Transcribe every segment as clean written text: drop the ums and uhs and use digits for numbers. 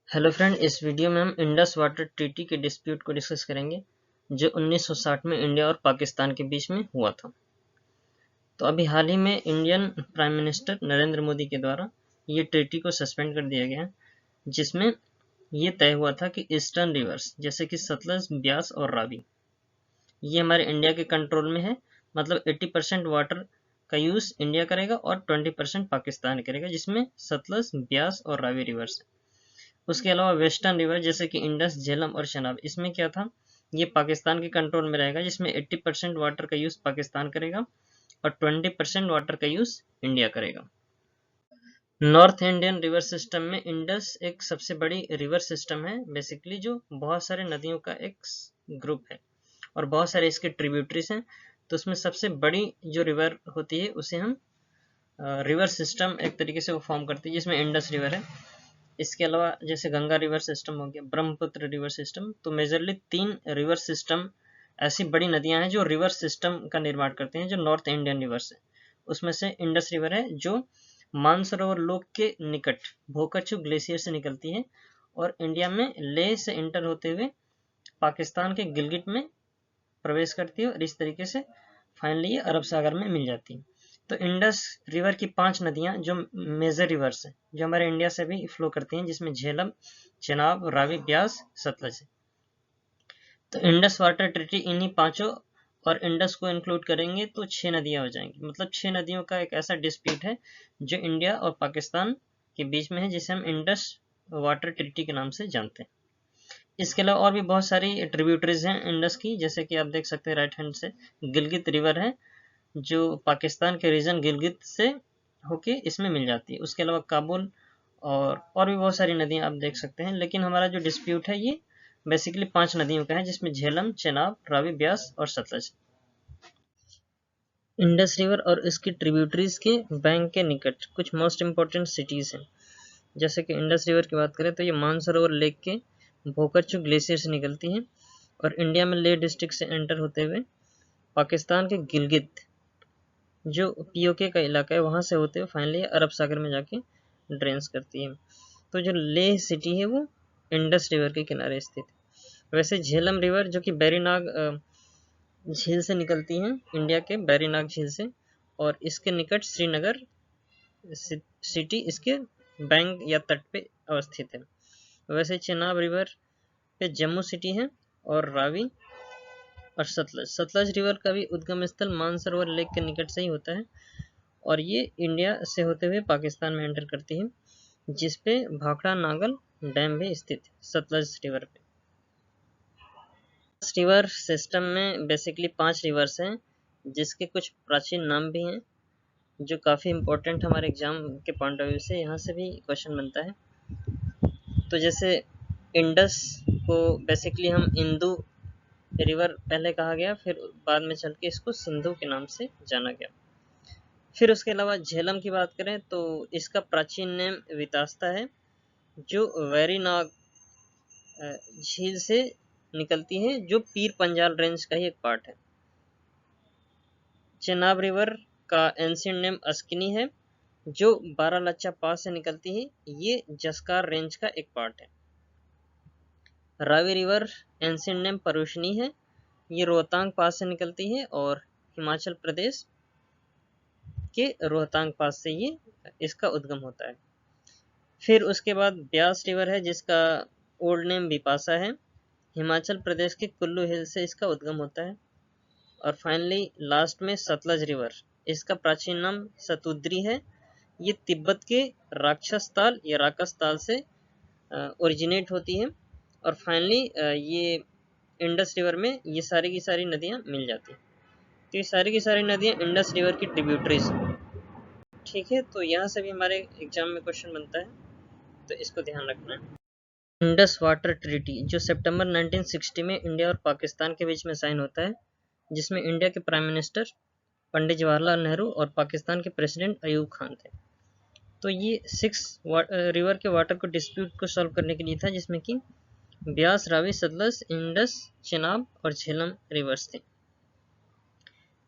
Hello friend, इस video में हम इंडस वाटर ट्रीटी के डिस्प्यूट को डिस्कस करेंगे जो 1960 में इंडिया और पाकिस्तान के बीच में हुआ था। तो अभी हाल ही में Indian prime minister Narendra Modi के द्वारा ये ट्रीटी को सस्पेंड कर दिया गया, जिसमें ये तय हुआ था कि ईस्टर्न रिवर्स जैसे कि सतलज, ब्यास और रावी ये हमारे इंडिया के कंट्रोल में है। मतलब 80% वाटर का यूज इंडिया करेगा और 20% पाकिस्तान करेगा, जिसमें सतलज, ब्यास और रावी रिवर्स है। उसके अलावा वेस्टर्न रिवर जैसे कि इंडस, झेलम और चनाब, इसमें क्या था, ये पाकिस्तान के कंट्रोल में रहेगा, जिसमें 80% वाटर का यूज पाकिस्तान करेगा और 20% वाटर का यूज इंडिया करेगा। नॉर्थ इंडियन रिवर सिस्टम में इंडस एक सबसे बड़ी रिवर सिस्टम है, बेसिकली जो बहुत सारे नदियों का एक ग्रुप है और बहुत सारे इसके ट्रिब्यूटरीज हैं। तो उसमें सबसे बड़ी जो रिवर होती है उसे हम रिवर सिस्टम एक तरीके से वो फॉर्म करती है, जिसमें इंडस रिवर है। इसके अलावा जैसे गंगा रिवर सिस्टम हो गया, ब्रह्मपुत्र रिवर सिस्टम, तो मेजरली 3 रिवर सिस्टम ऐसी बड़ी नदियां हैं जो रिवर सिस्टम का निर्माण करते हैं, जो नॉर्थ इंडियन रिवर्स है। उसमें से इंडस रिवर है जो मानसरोवर लोक के निकट भोकरचू ग्लेशियर से निकलती है और इंडिया में लेह से इंटर होते हुए पाकिस्तान के गिलगिट में प्रवेश करती है और इस तरीके से फाइनली ये अरब सागर में मिल जाती है। तो इंडस रिवर की 5 नदियां जो मेजर रिवर्स है, जो हमारे इंडिया से भी फ्लो करती हैं, जिसमें झेलम, चेनाब, रावी, ब्यास, सतलज है। तो इंडस वाटर ट्रीटी इन्हीं पांचों और इंडस को इंक्लूड करेंगे तो 6 नदियां हो जाएंगी। मतलब 6 नदियों का एक ऐसा डिस्प्यूट है जो इंडिया और पाकिस्तान के बीच में है, जिसे हम इंडस वाटर ट्रीटी के नाम से जानते हैं। इसके अलावा और भी बहुत सारी ट्रिब्यूटरीज हैं इंडस की, जैसे कि आप देख सकते हैं राइट हैंड से गिलगित रिवर है जो पाकिस्तान के रीजन गिलगित से होके इसमें मिल जाती है। उसके अलावा काबुल और भी बहुत सारी नदियां आप देख सकते हैं, लेकिन हमारा जो डिस्प्यूट है ये बेसिकली 5 नदियों का है, जिसमें झेलम, चेनाब, रावी, ब्यास और सतलज। इंडस रिवर और इसकी ट्रिब्यूटरीज के बैंक के निकट कुछ मोस्ट इंपॉर्टेंट सिटीज हैं। जैसे कि इंडस रिवर की बात करें तो ये मानसरोवर लेक के भोकरचू ग्लेशियर से निकलती है और इंडिया में लेह डिस्ट्रिक्ट से एंटर होते हुए पाकिस्तान के गिलगित जो पीओके का इलाका है वहां से होते हुए फाइनली अरब सागर में जाके ड्रेन्स करती है। तो जो लेह सिटी है वो इंडस रिवर के किनारे स्थित है। वैसे झेलम रिवर जो कि बैरीनाग झील से निकलती है, इंडिया के बैरीनाग झील से, और इसके निकट श्रीनगर सिटी इसके बैंक या तट पे अवस्थित है। वैसे चेनाब रिवर पे जम्मू सिटी है और रावी और सतलज रिवर का भी उद्गम स्थल मानसरोवर लेक के निकट से ही होता है और ये इंडिया से होते हुए पाकिस्तान में एंटर करती है, जिसपे भाखड़ा नागल डैम भी स्थित है सतलज रिवर पे। इस रिवर सिस्टम में बेसिकली 5 रिवर्स हैं, जिसके कुछ प्राचीन नाम भी हैं जो काफ़ी इंपॉर्टेंट हमारे एग्जाम के पॉइंट ऑफ व्यू से यहाँ से भी क्वेश्चन बनता है। तो जैसे इंडस को बेसिकली हम इंदू रिवर पहले कहा गया, फिर बाद में चल के इसको सिंधु के नाम से जाना गया। फिर उसके अलावा झेलम की बात करें तो इसका प्राचीन नाम वितास्ता है, जो वेरीनाग झील से निकलती है, जो पीर पंजाल रेंज का ही एक पार्ट है। चेनाब रिवर का एंशिएंट नेम अस्किनी है, जो बारालाचा पास से निकलती है, ये जस्कार रेंज का एक पार्ट है। रावी रिवर एंशिएंट नेम परुशनी है, ये रोहतांग पास से निकलती है और हिमाचल प्रदेश के रोहतांग पास से ये इसका उद्गम होता है। फिर उसके बाद ब्यास रिवर है, जिसका ओल्ड नेम बिपाशा है, हिमाचल प्रदेश के कुल्लू हिल से इसका उद्गम होता है। और फाइनली लास्ट में सतलज रिवर, इसका प्राचीन नाम सतुद्री है, ये तिब्बत के राक्षस ताल या राकस ताल से ओरिजिनेट होती है और फाइनली ये इंडस रिवर में ये सारी की सारी नदियां मिल जाती हैं। तो ये सारी की सारी नदियां इंडस रिवर की ट्रिब्यूटरीज हैं। ठीक है, तो यहाँ से भी हमारे एग्जाम में क्वेश्चन बनता है, तो इसको ध्यान रखना है। इंडस वाटर ट्रीटी जो सितंबर 1960 में इंडिया और पाकिस्तान के बीच में साइन होता है, जिसमें इंडिया के प्राइम मिनिस्टर पंडित जवाहरलाल नेहरू और पाकिस्तान के प्रेसिडेंट अयूब खान थे। तो ये 6 रिवर के वाटर को डिस्प्यूट को सॉल्व करने के लिए था, जिसमें कि ब्यास, रावी, सतलज, इंडस, चेनाब और झेलम रिवर्स थे।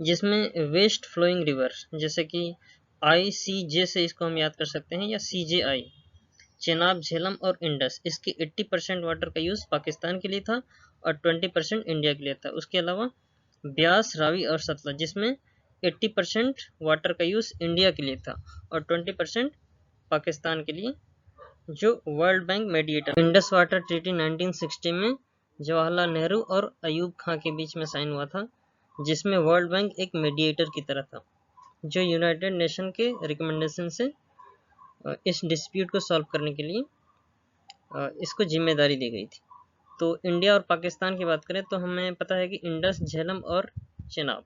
जिसमें वेस्ट फ्लोइंग रिवर जैसे कि ICJ से इसको हम याद कर सकते हैं, या CJI, चेनाब, झेलम और इंडस, इसकी 80% वाटर का यूज पाकिस्तान के लिए था और 20% इंडिया के लिए था। उसके अलावा ब्यास, रावी और सतलज, जिसमें 80% वाटर का यूज इंडिया के लिए था और 20% पाकिस्तान के लिए, जो world bank mediator. Indus water treaty 1960 में जवाहरलाल नेहरू और अयूब खां के बीच में साइन हुआ था, जिसमें वर्ल्ड बैंक एक मेडिएटर की तरह था, जो यूनाइटेड नेशन के रिकमेंडेशन से इस डिस्प्यूट को सॉल्व करने के लिए इसको जिम्मेदारी दी गई थी। तो इंडिया और पाकिस्तान की बात करें तो हमें पता है कि इंडस, झेलम और चेनाब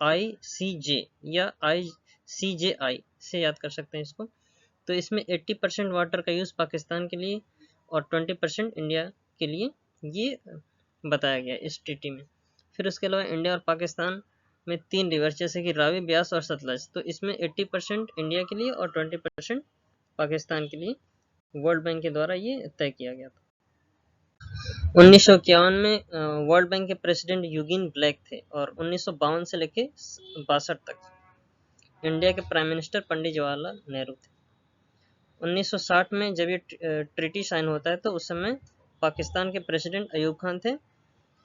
ICJ या ICJI से याद कर सकते हैं इसको। तो इसमें 80% वाटर का यूज़ पाकिस्तान के लिए और 20% इंडिया के लिए ये बताया गया इस ट्रीटी में। फिर उसके अलावा इंडिया और पाकिस्तान में 3 रिवर्स जैसे कि रावी, ब्यास और सतलज, तो इसमें 80% इंडिया के लिए और 20% पाकिस्तान के लिए वर्ल्ड बैंक के द्वारा ये तय किया गया था। 1951 में वर्ल्ड बैंक के प्रेसिडेंट यूगिन ब्लैक थे और 1952 से लेके 62 तक इंडिया के प्राइम मिनिस्टर पंडित जवाहरलाल नेहरू थे। 1960 में जब ये ट्रीटी साइन होता है तो उस समय पाकिस्तान के प्रेसिडेंट अयूब खान थे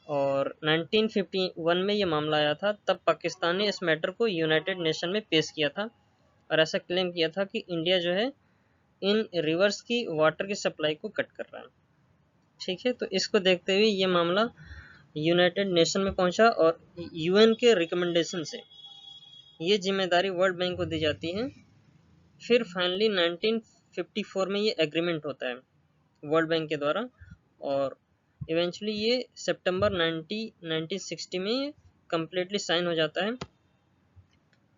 और 1951 में ये मामला आया था। तब पाकिस्तान ने इस मैटर को यूनाइटेड नेशन में पेश किया था और ऐसा क्लेम किया था कि इंडिया जो है इन रिवर्स की वाटर की सप्लाई को कट कर रहा है। ठीक है, तो इसको देखते हुए ये मामला यूनाइटेड नेशन में पहुंचा और UN के रिकमेंडेशन से ये जिम्मेदारी वर्ल्ड बैंक को दी जाती है। फिर फाइनली 1954 में ये एग्रीमेंट होता है वर्ल्ड बैंक के द्वारा और इवेंचुअली ये सितंबर 1960 में ये कम्प्लीटली साइन हो जाता है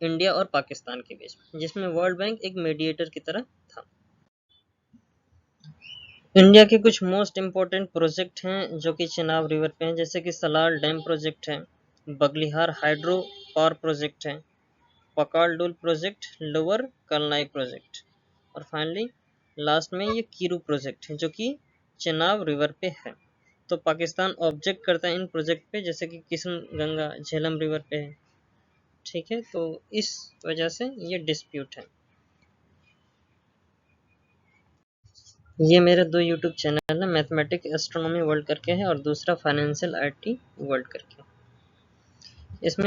इंडिया और पाकिस्तान के बीच, जिसमें वर्ल्ड बैंक एक मीडिएटर की तरह था। इंडिया के कुछ मोस्ट इम्पोर्टेंट प्रोजेक्ट हैं जो कि चेनाब रिवर पे हैं, जैसे कि सलाल डैम प्रोजेक्ट है, बगलिहार हाइड्रो पावर प्रोजेक्ट है, पकाल डोल प्रोजेक्ट, लोअर कलनाई प्रोजेक्ट और फाइनली लास्ट में ये कीरू प्रोजेक्ट है जो कि चेनाब रिवर पे है। तो पाकिस्तान ऑब्जेक्ट करता है इन प्रोजेक्ट पे, जैसे कि किशन गंगा झेलम रिवर पे है। ठीक है, तो इस वजह से ये डिस्प्यूट है। ये मेरे 2 यूट्यूब चैनल है, मैथमेटिक एस्ट्रोनॉमी वर्ल्ड करके है और दूसरा फाइनेंशियल IT वर्ल्ड करके। इसमें